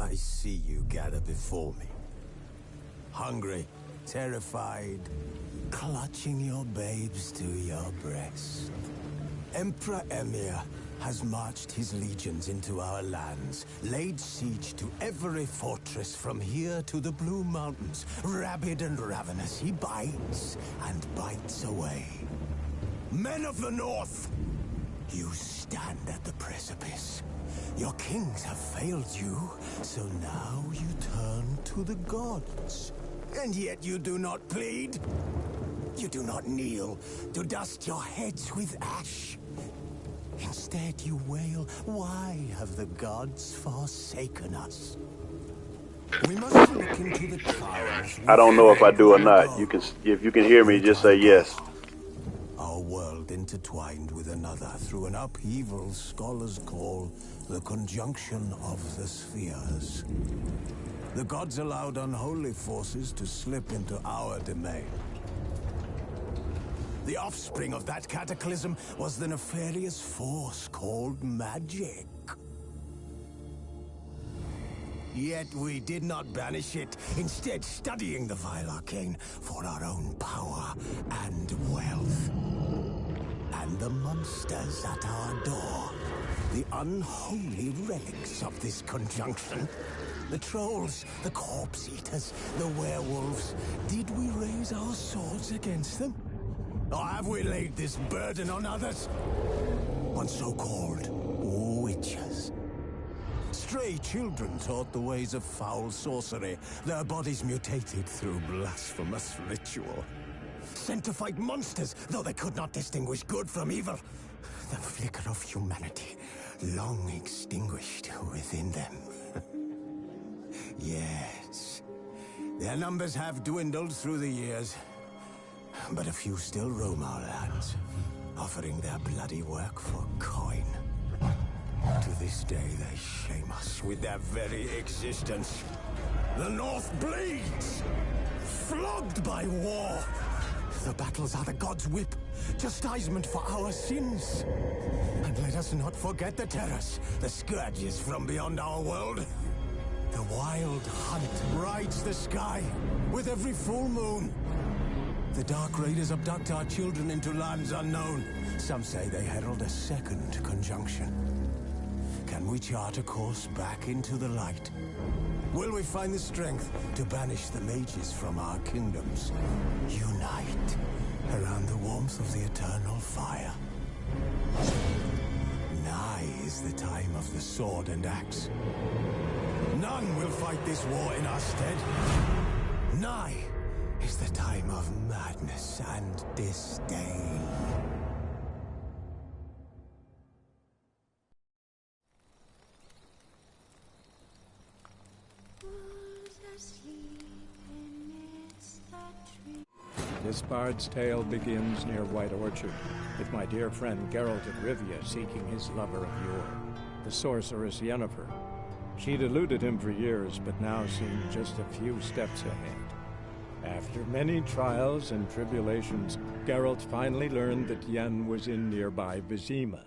I see you gather before me. Hungry, terrified, clutching your babes to your breast. Emperor Emhyr has marched his legions into our lands, laid siege to every fortress from here to the Blue Mountains. Rabid and ravenous, he bites and bites away. Men of the North, you stand at the precipice. Your kings have failed you, so now you turn to the gods. And yet you do not plead. You do not kneel to dust your heads with ash. Instead you wail, why have the gods forsaken us? We must look into the trials. I don't know if I do or not. If you can hear me, just say yes. Our world intertwined with another through an upheaval scholars call the conjunction of the spheres. The gods allowed unholy forces to slip into our domain. The offspring of that cataclysm was the nefarious force called magic. Yet we did not banish it, instead studying the vile arcane for our own power and wealth. And the monsters at our door, the unholy relics of this conjunction. The trolls, the corpse eaters, the werewolves. Did we raise our swords against them? Or have we laid this burden on others? On so-called witches. Stray children taught the ways of foul sorcery, their bodies mutated through blasphemous ritual. Sent to fight monsters, though they could not distinguish good from evil. The flicker of humanity, long extinguished within them. Yes, their numbers have dwindled through the years. But a few still roam our lands, offering their bloody work for coin. To this day, they shame us with their very existence. The North bleeds, flogged by war. The battles are the gods' whip, chastisement for our sins. And let us not forget the terrors, the scourges from beyond our world. The wild hunt rides the sky with every full moon. The Dark Raiders abduct our children into lands unknown. Some say they herald a second conjunction. Can we chart a course back into the light? Will we find the strength to banish the mages from our kingdoms? Unite around the warmth of the eternal fire. Nigh is the time of the sword and axe. None will fight this war in our stead. Nigh is the time of madness and disdain. This bard's tale begins near White Orchard, with my dear friend Geralt of Rivia seeking his lover of yore, the sorceress Yennefer. She'd eluded him for years, but now seemed just a few steps ahead. After many trials and tribulations, Geralt finally learned that Yen was in nearby Vizima.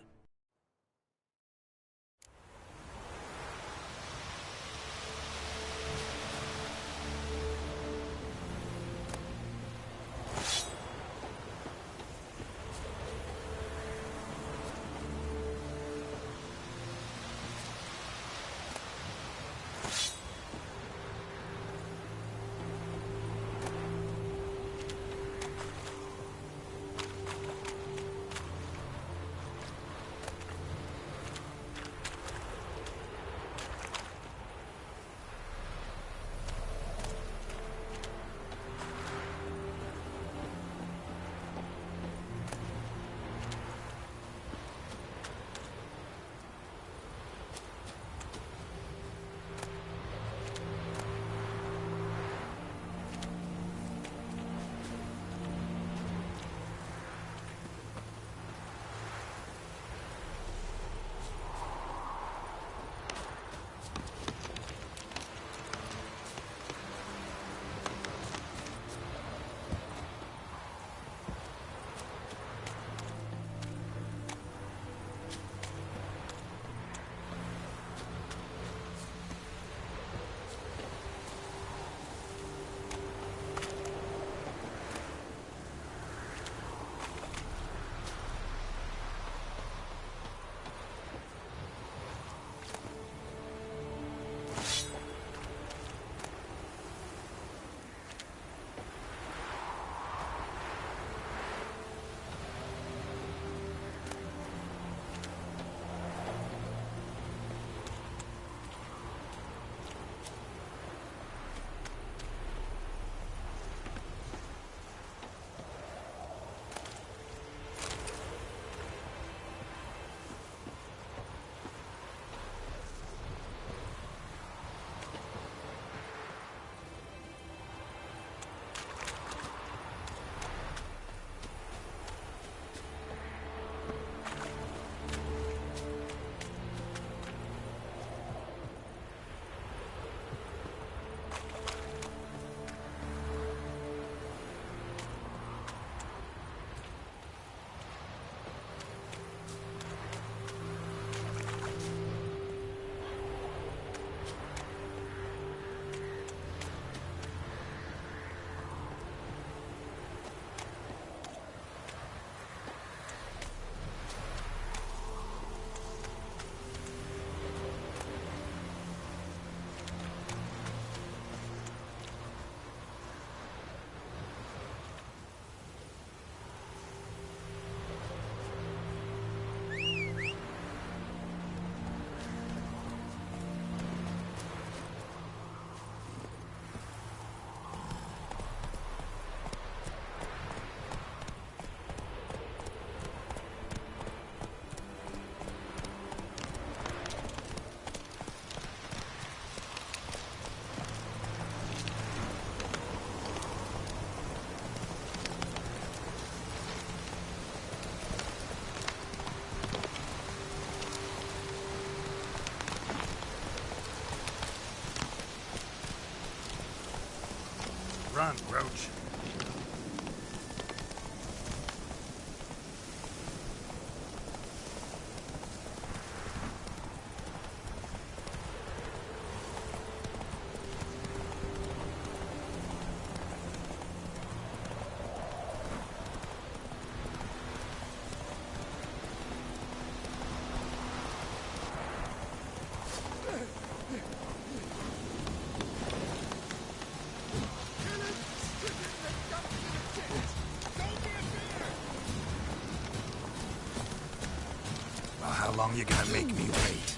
run, Roach. Well, how long you gonna make me wait?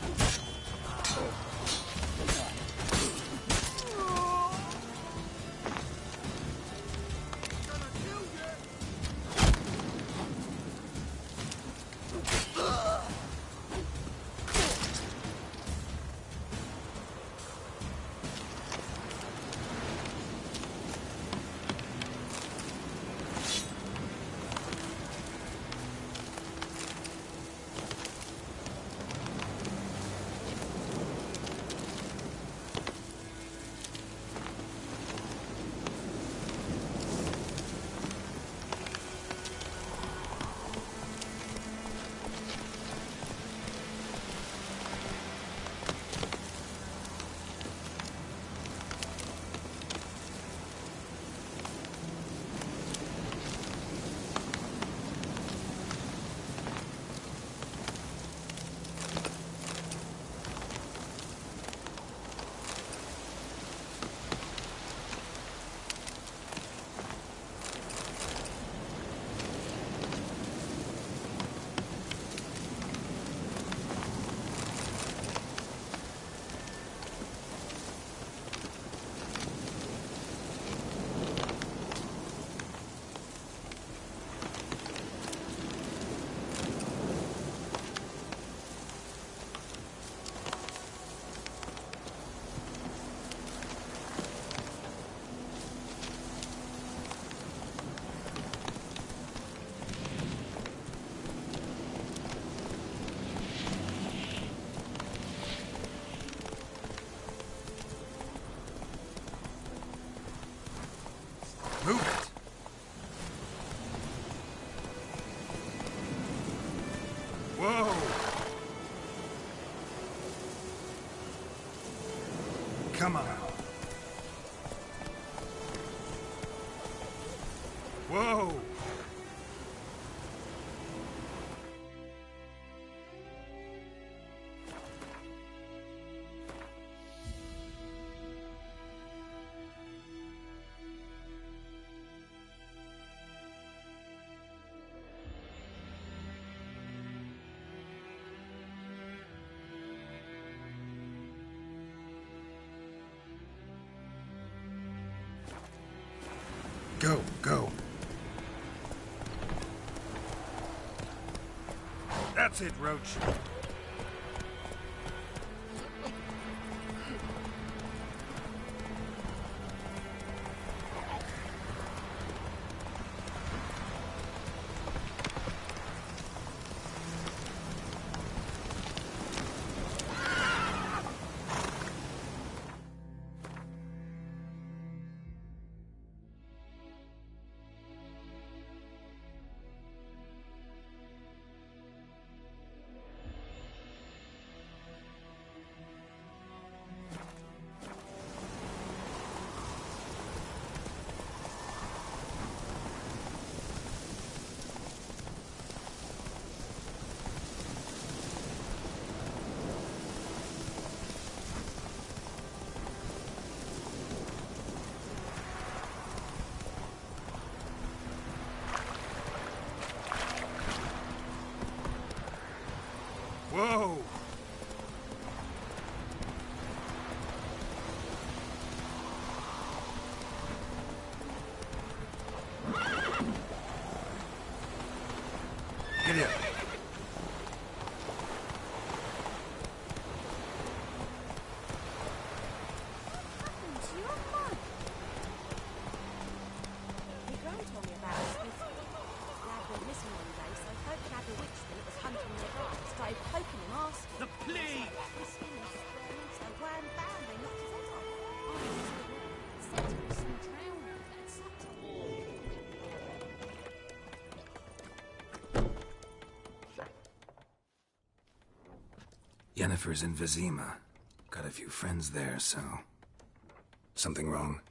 Move it! Whoa! Come on. Whoa! Go, go. That's it, Roach. Whoa! Get in. The plague! So wham bam, they knocked his head off. I just set him some drown. Yennefer's in Vizima. Got a few friends there, so... Something wrong?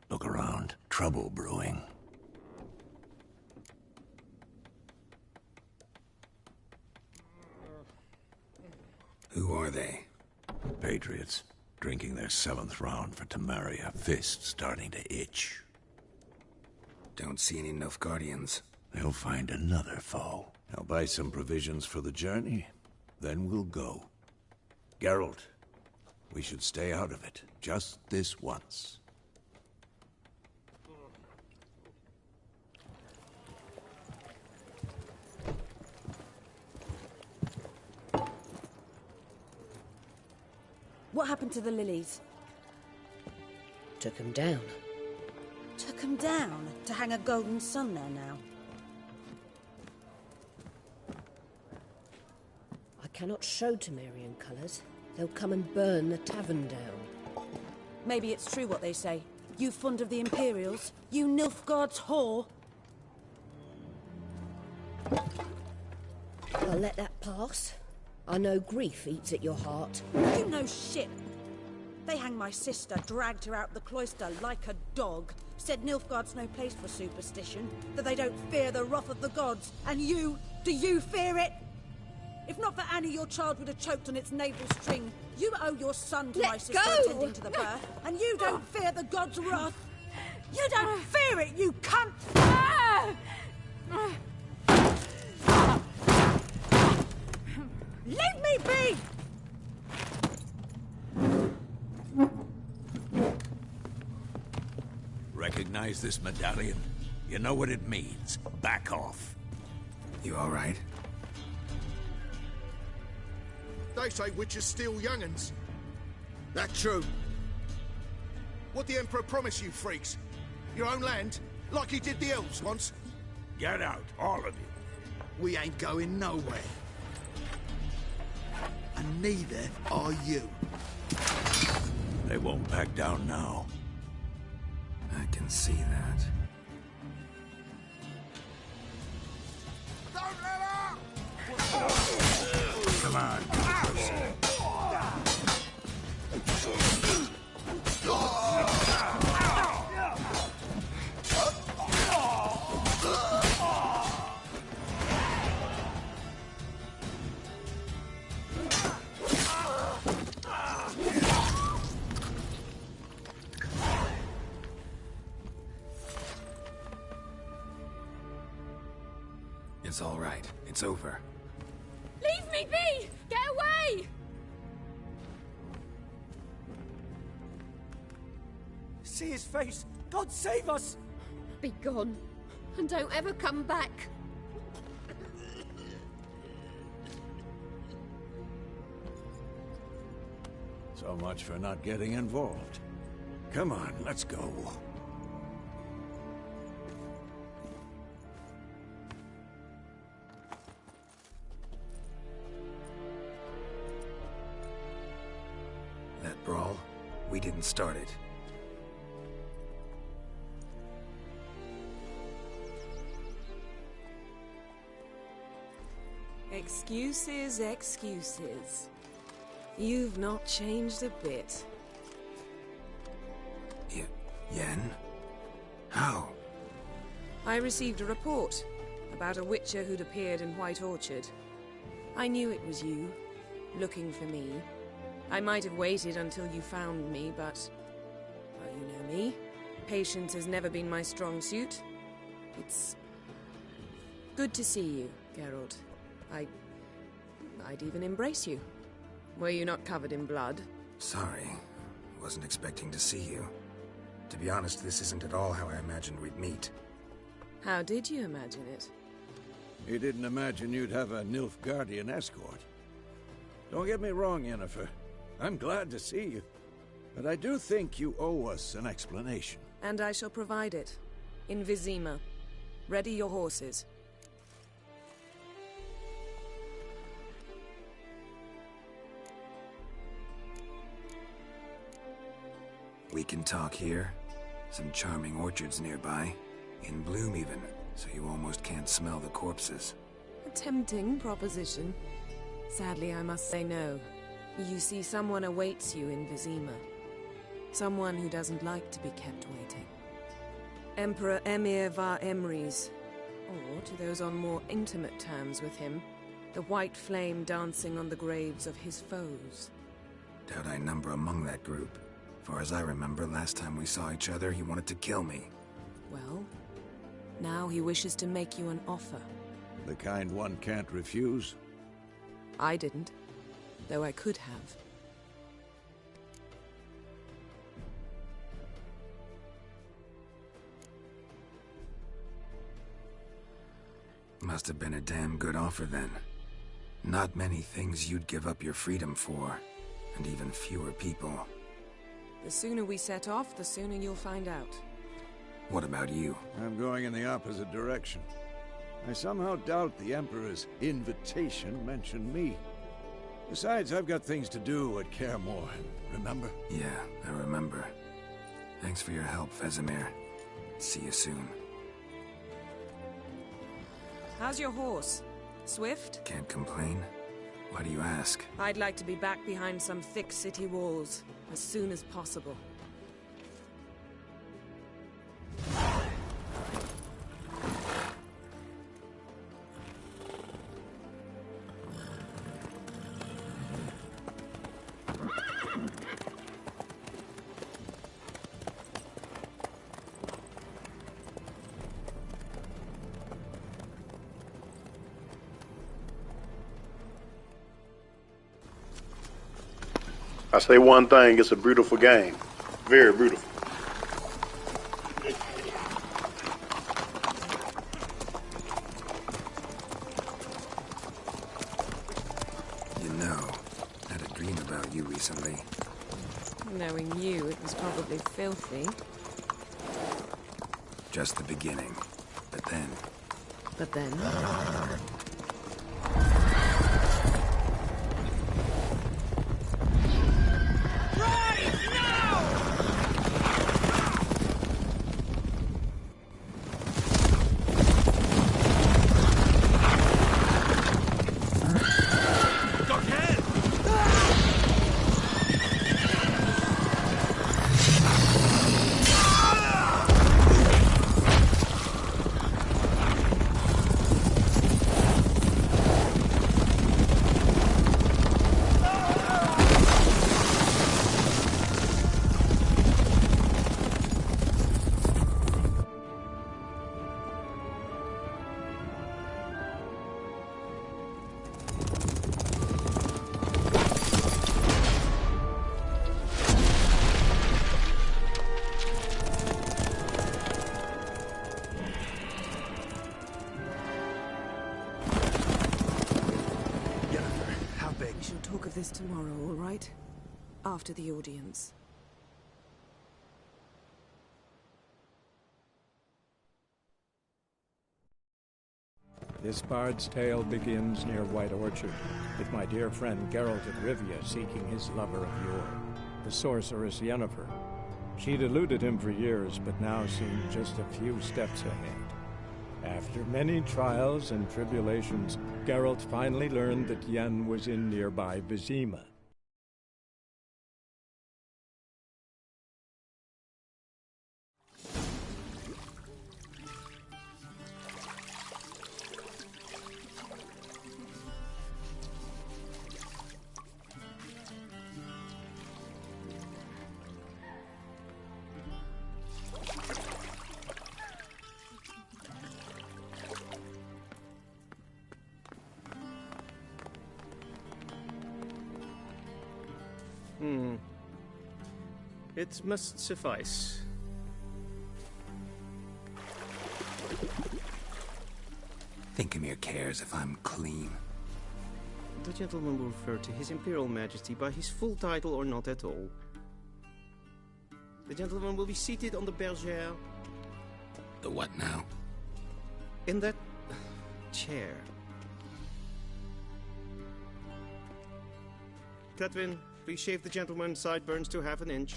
Look around. Trouble brewing. Who are they? Patriots. Drinking their 7th round for Temeria. Fist starting to itch. Don't see any Nilfgaardians. They'll find another foe. I'll buy some provisions for the journey. Then we'll go. Geralt, we should stay out of it. Just this once. What happened to the lilies? Took him down. Took them down to hang a golden sun there now. I cannot show Temerian colours. They'll come and burn the tavern down. Maybe it's true what they say. You fond of the Imperials? You Nilfgaard's whore? I'll let that pass. I know grief eats at your heart. You know shit. They hanged my sister, dragged her out the cloister like a dog. Said Nilfgaard's no place for superstition, that they don't fear the wrath of the gods. And you, do you fear it? If not for Annie, your child would have choked on its navel string. You owe your son to my sister attending to the birth, and you don't fear the gods' wrath. You don't fear it, you cunt! Leave me be! Recognize this medallion? You know what it means. Back off. You all right? They say witches steal young'uns. That true? What the Emperor promised you, freaks? Your own land? Like he did the elves once? Get out, all of you. We ain't going nowhere. And neither are you. They won't back down now. I can see that. Don't let up! Come on. It's all right. It's over. Leave me be! Get away! See his face! God save us! Be gone, and don't ever come back. So much for not getting involved. Come on, let's go. That brawl, we didn't start it. Excuses, excuses. You've not changed a bit. Yen? How? I received a report about a witcher who'd appeared in White Orchard. I knew it was you, looking for me. I might have waited until you found me, but... well, you know me. Patience has never been my strong suit. It's... good to see you, Geralt. I'd even embrace you. Were you not covered in blood? Sorry. Wasn't expecting to see you. To be honest, this isn't at all how I imagined we'd meet. How did you imagine it? You didn't imagine you'd have a Nilfgaardian escort. Don't get me wrong, Yennefer. I'm glad to see you. But I do think you owe us an explanation. And I shall provide it. In Vizima. Ready your horses. We can talk here. Some charming orchards nearby. In bloom even, so you almost can't smell the corpses. A tempting proposition. Sadly, I must say no. You see, someone awaits you in Vizima. Someone who doesn't like to be kept waiting. Emperor Emir var Emreis, or to those on more intimate terms with him, the white flame dancing on the graves of his foes. Doubt I number among that group. Far as I remember, last time we saw each other, he wanted to kill me. Well, now he wishes to make you an offer. The kind one can't refuse? I didn't, though I could have. Must have been a damn good offer then. Not many things you'd give up your freedom for, and even fewer people. The sooner we set off, the sooner you'll find out. What about you? I'm going in the opposite direction. I somehow doubt the Emperor's invitation mentioned me. Besides, I've got things to do at Kaer Morhen, remember? Yeah, I remember. Thanks for your help, Vesemir. See you soon. How's your horse? Swift? Can't complain. Why do you ask? I'd like to be back behind some thick city walls as soon as possible. I say one thing, it's a beautiful game. Very beautiful. You know, I had a dream about you recently. Knowing you, it was probably filthy. Just the beginning. But then... But then? We shall talk of this tomorrow, all right? After the audience. This bard's tale begins near White Orchard, with my dear friend Geralt of Rivia seeking his lover of yore, the sorceress Yennefer. She'd eluded him for years, but now seemed just a few steps ahead. After many trials and tribulations, Geralt finally learned that Yen was in nearby Vizima. It must suffice. Thinkamir cares if I'm clean. The gentleman will refer to His Imperial Majesty by his full title or not at all. The gentleman will be seated on the bergère. The what now? In that chair. Cletwin, please shave the gentleman's sideburns to half an inch.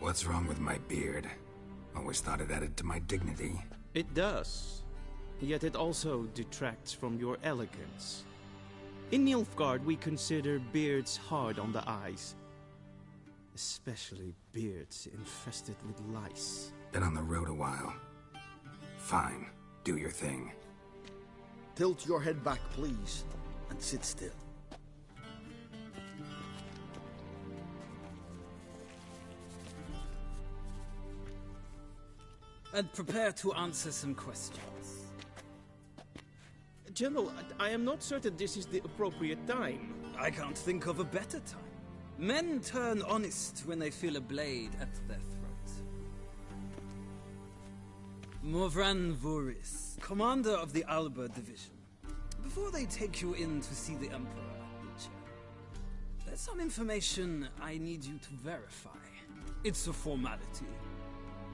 What's wrong with my beard? Always thought it added to my dignity. It does. Yet it also detracts from your elegance. In Nilfgaard, we consider beards hard on the eyes. Especially beards infested with lice. Been on the road a while. Fine. Do your thing. Tilt your head back, please, and sit still. And prepare to answer some questions. General, I am not certain this is the appropriate time. I can't think of a better time. Men turn honest when they feel a blade at their throat. Morvran Voris, commander of the Alba Division. Before they take you in to see the Emperor, Witcher, there's some information I need you to verify. It's a formality,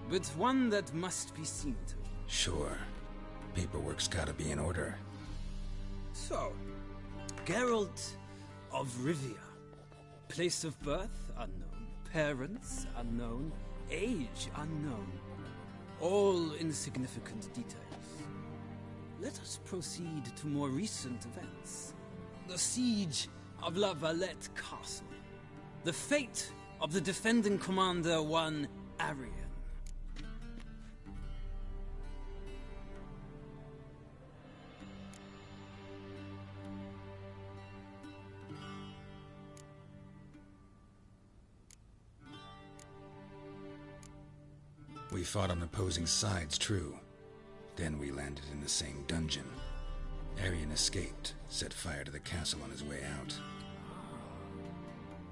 but one that must be seen to. Sure. Paperwork's gotta be in order. So, Geralt of Rivia. Place of birth unknown. Parents unknown. Age unknown. All insignificant details. Let us proceed to more recent events. The siege of La Valette Castle. The fate of the defending commander, one Arian. We fought on opposing sides, true. Then we landed in the same dungeon. Arian escaped, set fire to the castle on his way out.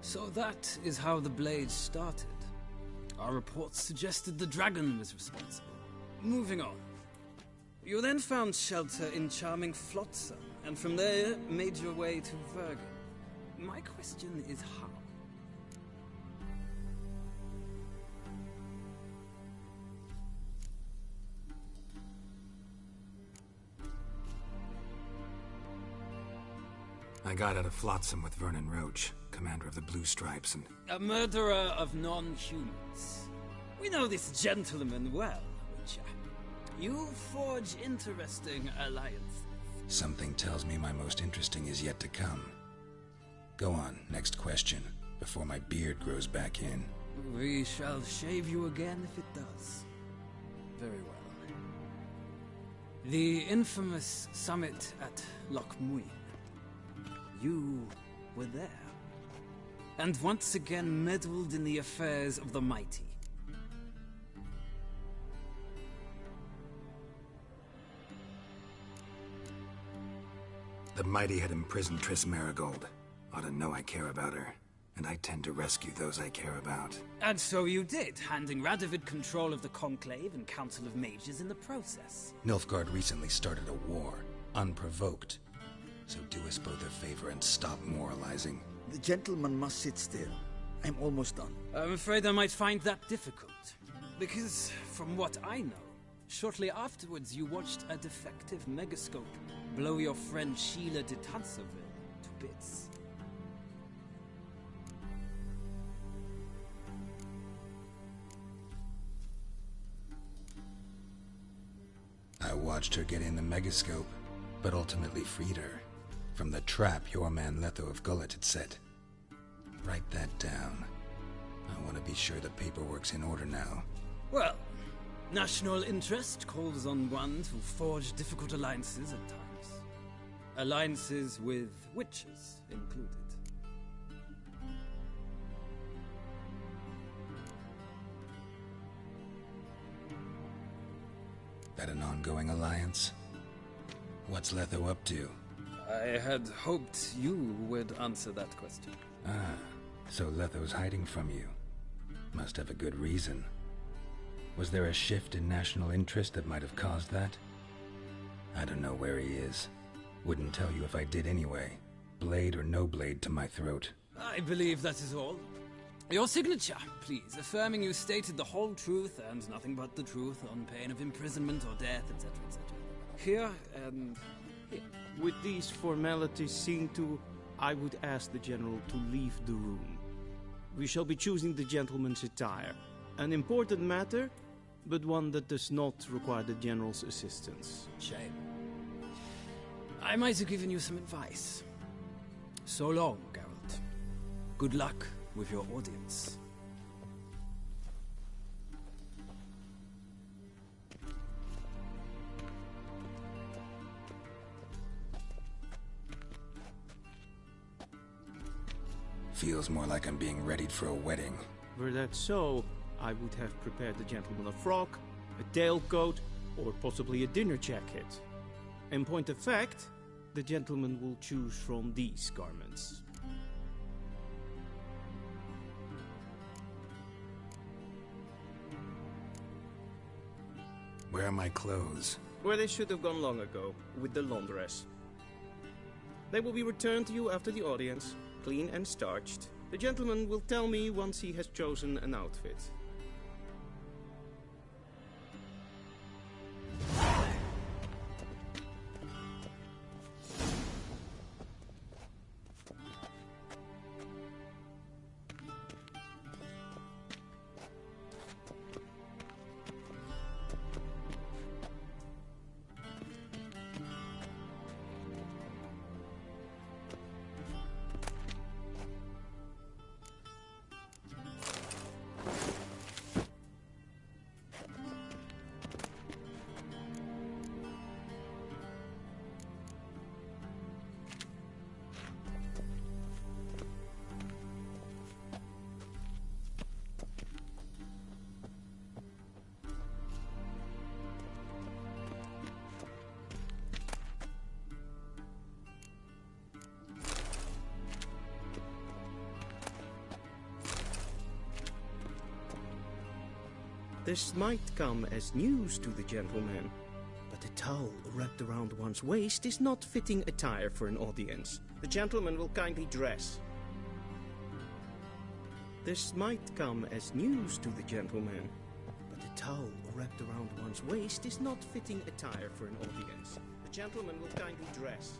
So that is how the Blade started. Our reports suggested the dragon was responsible. Moving on. You then found shelter in charming Flotsam, and from there made your way to Vergen. My question is how? I got out of Flotsam with Vernon Roach, commander of the Blue Stripes, and... A murderer of non-humans. We know this gentleman well, Witcher. You forge interesting alliances. Something tells me my most interesting is yet to come. Go on, next question, before my beard grows back in. We shall shave you again if it does. Very well. The infamous summit at Loch Muin. You were there. And once again meddled in the affairs of the mighty. The mighty had imprisoned Triss Marigold. Ought to know I care about her. And I tend to rescue those I care about. And so you did, handing Radovid control of the Conclave and Council of Mages in the process. Nilfgaard recently started a war, unprovoked. So do us both a favor and stop moralizing. The gentleman must sit still. I'm almost done. I'm afraid I might find that difficult. Because, from what I know, shortly afterwards you watched a defective megascope blow your friend Sheila de Tanserville to bits. I watched her get in the megascope, but ultimately freed her. From the trap your man Letho of Gullet had set. Write that down. I want to be sure the paperwork's in order now. Well, national interest calls on one to forge difficult alliances at times. Alliances with witches included. That an ongoing alliance? What's Letho up to? I had hoped you would answer that question. Ah, so Letho's hiding from you. Must have a good reason. Was there a shift in national interest that might have caused that? I don't know where he is. Wouldn't tell you if I did anyway. Blade or no blade to my throat. I believe that is all. Your signature, please, affirming you stated the whole truth and nothing but the truth on pain of imprisonment or death, etc., etc. Here and here. With these formalities seen to, I would ask the General to leave the room. We shall be choosing the gentleman's attire. An important matter, but one that does not require the General's assistance. Shame. I might have given you some advice. So long, Geralt. Good luck with your audience. Feels more like I'm being readied for a wedding. Were that so, I would have prepared the gentleman a frock, a tailcoat, or possibly a dinner jacket. In point of fact, the gentleman will choose from these garments. Where are my clothes? Where they should have gone long ago, with the laundress. They will be returned to you after the audience, clean and starched. The gentleman will tell me once he has chosen an outfit. This might come as news to the gentleman, but a towel wrapped around one's waist is not fitting attire for an audience. The gentleman will kindly dress. This might come as news to the gentleman, but a towel wrapped around one's waist is not fitting attire for an audience. The gentleman will kindly dress.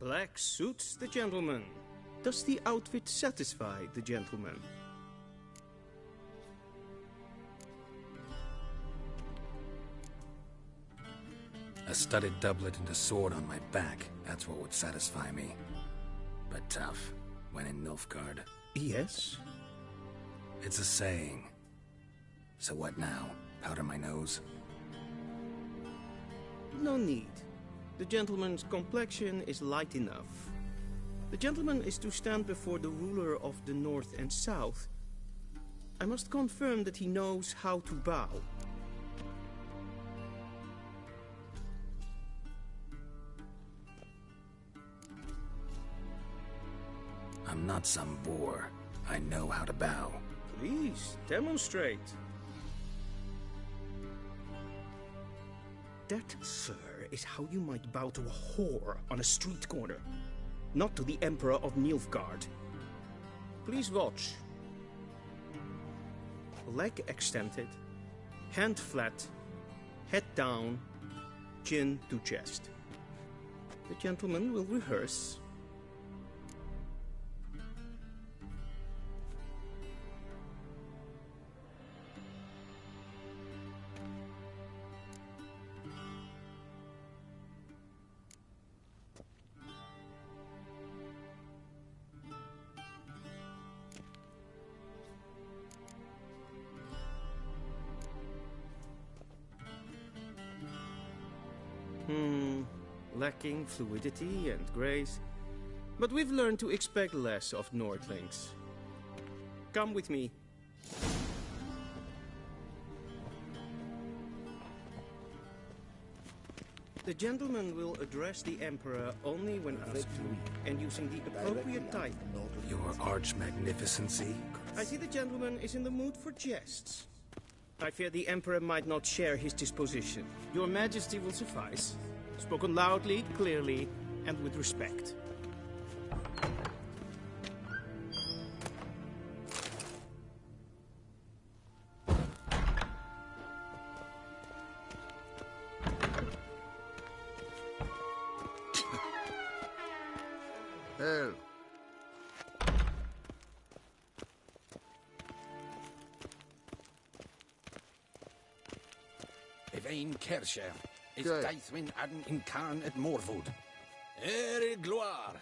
Black suits the gentleman. Does the outfit satisfy the gentleman? A studded doublet and a sword on my back, that's what would satisfy me. But tough, when in Nilfgaard. Yes? It's a saying. So what now? Powder my nose? No need. The gentleman's complexion is light enough. The gentleman is to stand before the ruler of the North and South. I must confirm that he knows how to bow. I'm not some boor. I know how to bow. Please, demonstrate. That, sir, is how you might bow to a whore on a street corner, not to the Emperor of Nilfgaard. Please watch. Leg extended, hand flat, head down, chin to chest. The gentleman will rehearse. Lacking fluidity and grace, but we've learned to expect less of Nordlings. Come with me. The gentleman will address the Emperor only when asked to, and using the appropriate type. Your arch-magnificency? I see the gentleman is in the mood for jests. I fear the Emperor might not share his disposition. Your Majesty will suffice. Spoken loudly, clearly, and with respect. Hell. Evain Kersher is Daithwin Adden in Carn at Morwood. Ere gloire.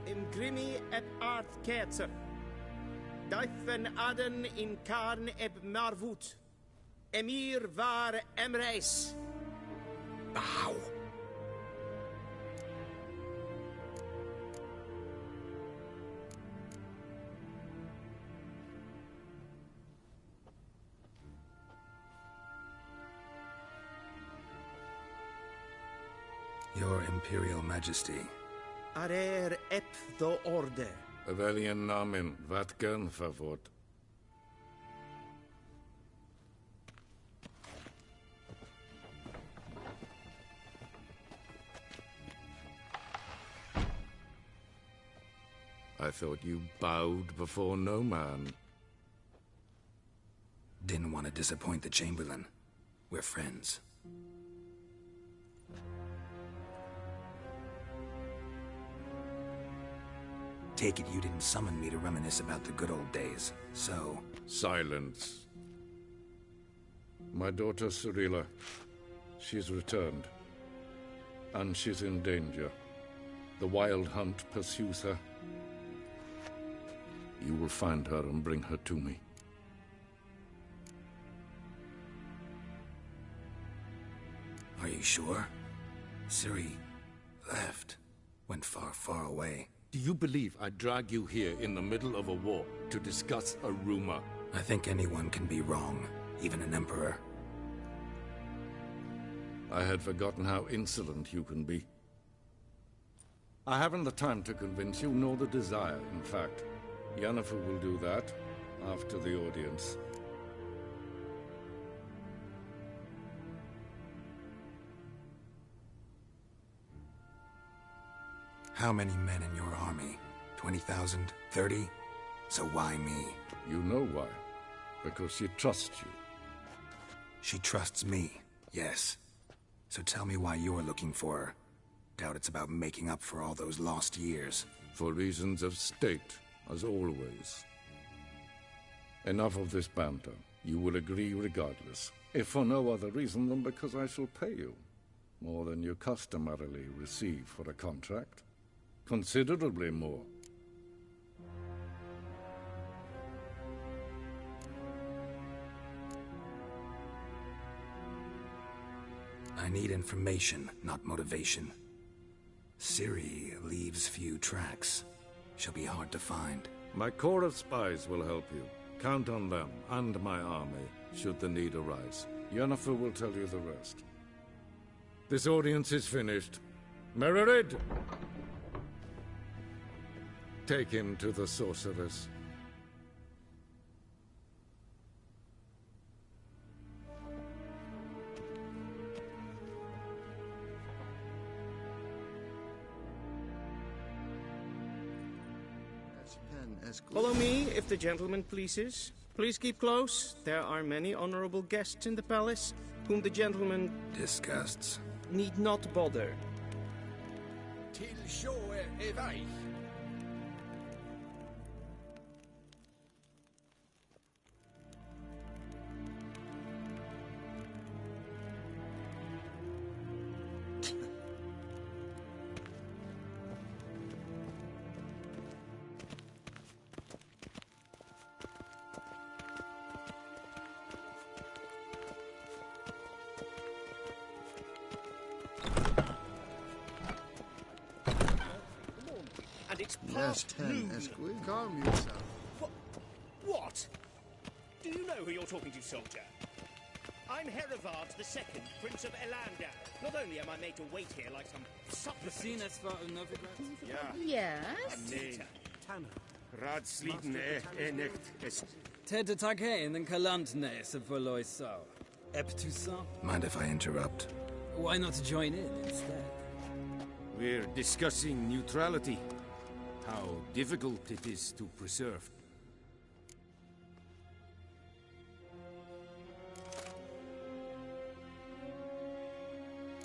Imgrimi et art ketzer. Daithwen Adden in Carn eb Marwood. Emir var Emreis. Bow. Your Imperial Majesty. Arer ep the orde. Evelian namen, vatgen favort. I thought you bowed before no man. Didn't want to disappoint the Chamberlain. We're friends. Take it you didn't summon me to reminisce about the good old days, so... Silence. My daughter Cirilla, she's returned. And she's in danger. The Wild Hunt pursues her. You will find her and bring her to me. Are you sure? Ciri left. Went far, far away. Do you believe I'd drag you here in the middle of a war to discuss a rumor? I think anyone can be wrong, even an emperor. I had forgotten how insolent you can be. I haven't the time to convince you, nor the desire, in fact. Yennefer will do that after the audience. How many men in your army? 20,000? 30? So why me? You know why. Because she trusts you. She trusts me, yes. So tell me why you're looking for her. Doubt it's about making up for all those lost years. For reasons of state, as always. Enough of this banter. You will agree regardless. If for no other reason than because I shall pay you. More than you customarily receive for a contract. Considerably more. I need information, not motivation. Ciri leaves few tracks. She'll be hard to find. My corps of spies will help you. Count on them, and my army, should the need arise. Yennefer will tell you the rest. This audience is finished. Mererid! Take him to the sorceress. Follow me, if the gentleman pleases. Please keep close. There are many honorable guests in the palace, whom the gentleman... disgusts. ...need not bother. Till show evaich. Yes, 10, Esquire. Calm yourself. What? Do you know who you're talking to, soldier? I'm Herivard II, Prince of Elandar. Not only am I made to wait here like some supplicant... Yes? Tanner. Radsliden necht est... Ted Taghain and Kalantne se verloisau. Eptusa? Mind if I interrupt? Why not join in instead? We're discussing neutrality. How difficult it is to preserve.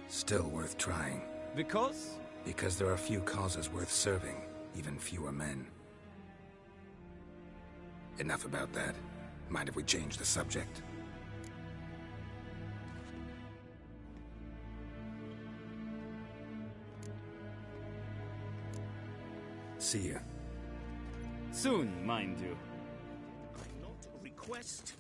Still worth trying. Because? Because there are few causes worth serving, even fewer men. Enough about that. Mind if we change the subject? See you. Soon, mind you. Not request.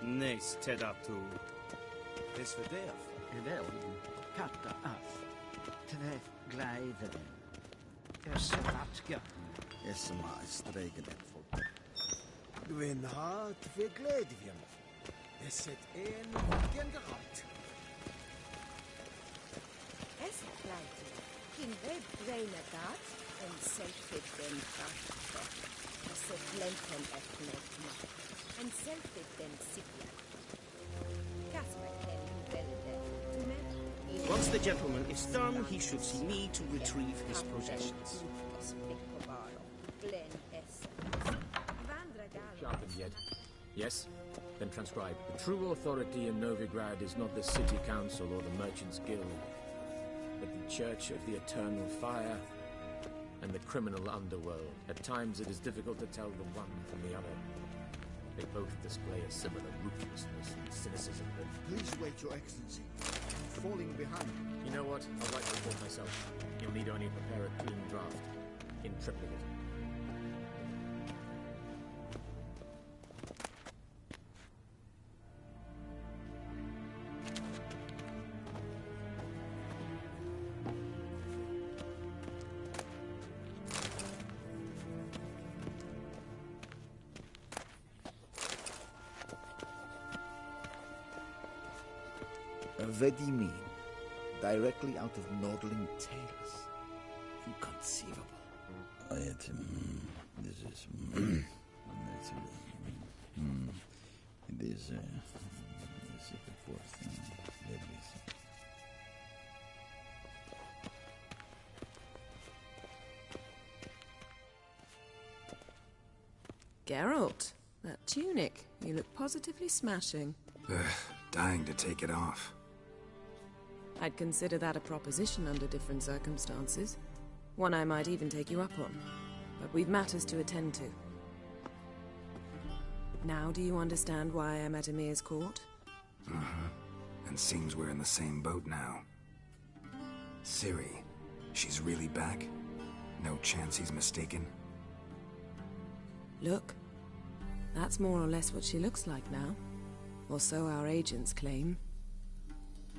Nes tedatu. This for death. Wel, katta af. Tve glijden. Servatja. Yes, maar streken het voor. Gwyn ha, tve glijden. Es het een gengerat. Es glijden. Kin we breine dat en zelfde den kracht. Es het lenten efnet. En zelfde den sipja. Kasper ken velde. Once the gentleman is done, he should see me to retrieve his possessions. Sharpened yet? Yes? Then transcribe. The true authority in Novigrad is not the city council or the merchants' guild, but the Church of the Eternal Fire and the criminal underworld. At times it is difficult to tell the one from the other. They both display a similar ruthlessness and cynicism. Please wait, Your Excellency. I'm falling behind. You know what? I'll write the report myself. You'll need only prepare a clean draft. In triplicate. Vedimin, directly out of Nordling Tales. Inconceivable. This is... It is... the fourth thing. Geralt, that tunic. You look positively smashing. Dying to take it off. I'd consider that a proposition under different circumstances. One I might even take you up on. But we've matters to attend to. Now do you understand why I'm at Emir's court? Uh-huh. And seems we're in the same boat now. Ciri, she's really back? No chance he's mistaken? Look. That's more or less what she looks like now. Or so our agents claim.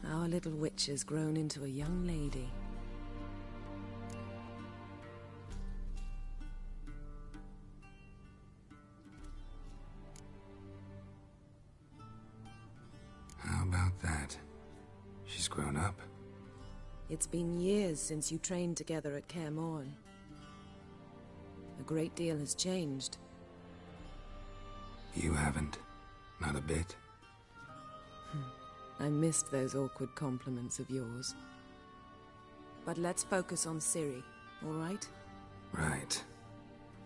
Our little witch has grown into a young lady. How about that? She's grown up? It's been years since you trained together at Kaer Morhen. A great deal has changed. You haven't. Not a bit. I missed those awkward compliments of yours. But let's focus on Ciri, all right? Right.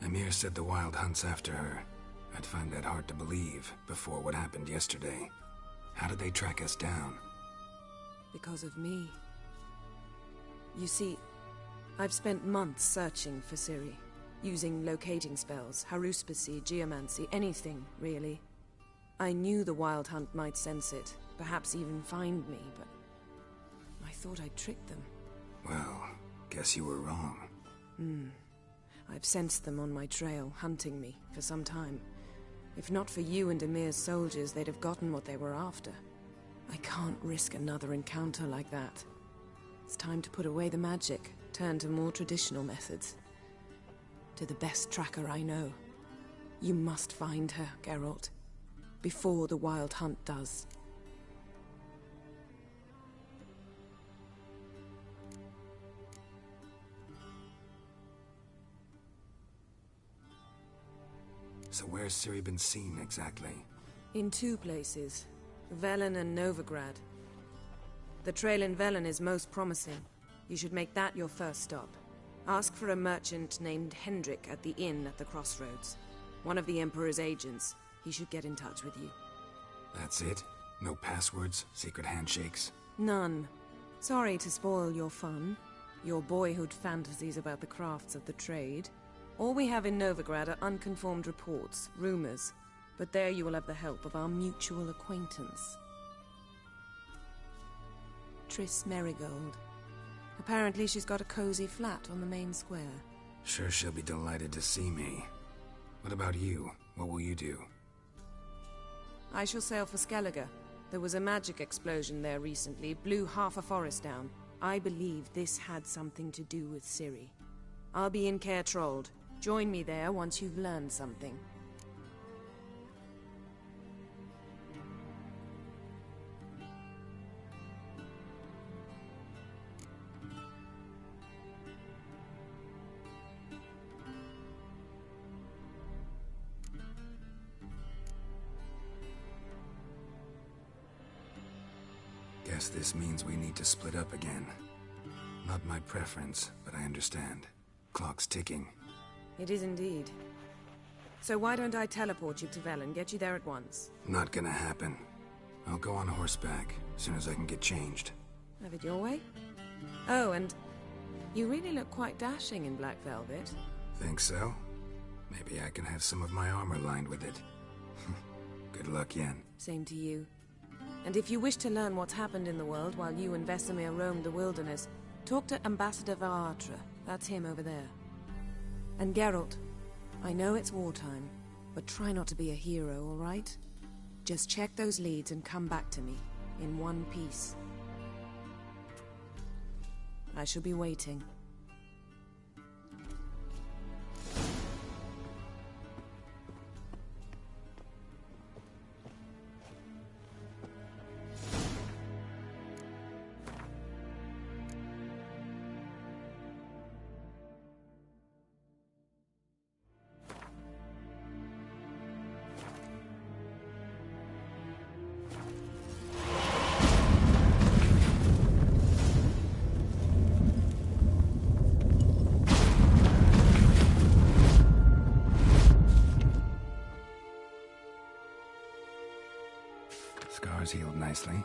Emhyr said the Wild Hunt's after her. I'd find that hard to believe before what happened yesterday. How did they track us down? Because of me. You see, I've spent months searching for Ciri, using locating spells, haruspicy, geomancy, anything, really. I knew the Wild Hunt might sense it, perhaps even find me, but I thought I'd tricked them. Well, guess you were wrong. I've sensed them on my trail, hunting me, for some time. If not for you and Emhyr's soldiers, they'd have gotten what they were after. I can't risk another encounter like that. It's time to put away the magic, turn to more traditional methods. To the best tracker I know. You must find her, Geralt. Before the Wild Hunt does. So where's Ciri been seen, exactly? In 2 places. Velen and Novigrad. The trail in Velen is most promising. You should make that your first stop. Ask for a merchant named Hendrik at the inn at the crossroads. One of the Emperor's agents. He should get in touch with you. That's it? No passwords? Secret handshakes? None. Sorry to spoil your fun. Your boyhood fantasies about the crafts of the trade. All we have in Novigrad are unconfirmed reports, rumors. But there you will have the help of our mutual acquaintance. Triss Merigold. Apparently she's got a cozy flat on the main square. Sure she'll be delighted to see me. What about you? What will you do? I shall sail for Skellige. There was a magic explosion there recently, blew half a forest down. I believe this had something to do with Ciri. I'll be in Caer Trolde. Join me there once you've learned something. Guess this means we need to split up again. Not my preference, but I understand. Clock's ticking. It is indeed. So why don't I teleport you to Velen, get you there at once? Not gonna happen. I'll go on horseback, as soon as I can get changed. Have it your way? Oh, and you really look quite dashing in black velvet. Think so? Maybe I can have some of my armor lined with it. Good luck, Yen. Same to you. And if you wish to learn what's happened in the world while you and Vesemir roamed the wilderness, talk to Ambassador Varatra. That's him over there. And Geralt, I know it's wartime, but try not to be a hero, all right? Just check those leads and come back to me, in one piece. I shall be waiting. Scars healed nicely.